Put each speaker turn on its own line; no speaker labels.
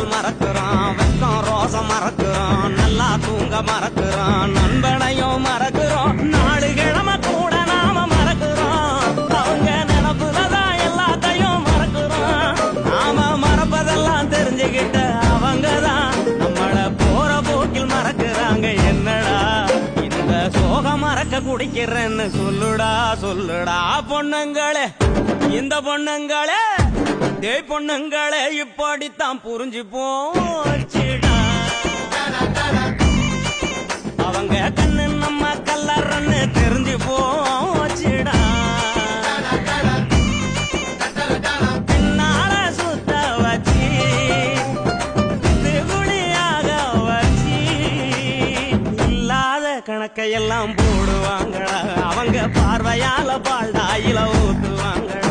காதல் மறக்கிறான், வெக்கம் ரோசம் மறக்கிறான், நல்லா தூங்க மறக்கிறான், நண்பனையும் மறக்கிறோம், நாலு கிழமை கூட நாம மறக்கிறோம். அவங்க நினப்புலதான் எல்லாத்தையும் மறக்கிறோம். நாம மறப்பதெல்லாம் தெரிஞ்சுக்கிட்ட அவங்கதான் நம்மள போற போக்கில் மறக்கிறாங்க. என்னடா இந்த சோகம் மறக்க குடிக்கிறேன்னு சொல்லுடா சொல்லுடா பொண்ணுங்களே, இந்த பொண்ணுங்களே தேய் பொண்ணுங்களே இப்படித்தான் புரிஞ்சு போச்சுடா. அவங்க கண்ணு நம்ம கல்லறன்னு தெரிஞ்சு போச்சுடா. பின்னால சுத்த வச்சு குழியாக வச்சு இல்லாத கணக்கையெல்லாம் போடுவாங்கடா. அவங்க பார்வையால பால்டாயில ஊத்துவாங்கடா.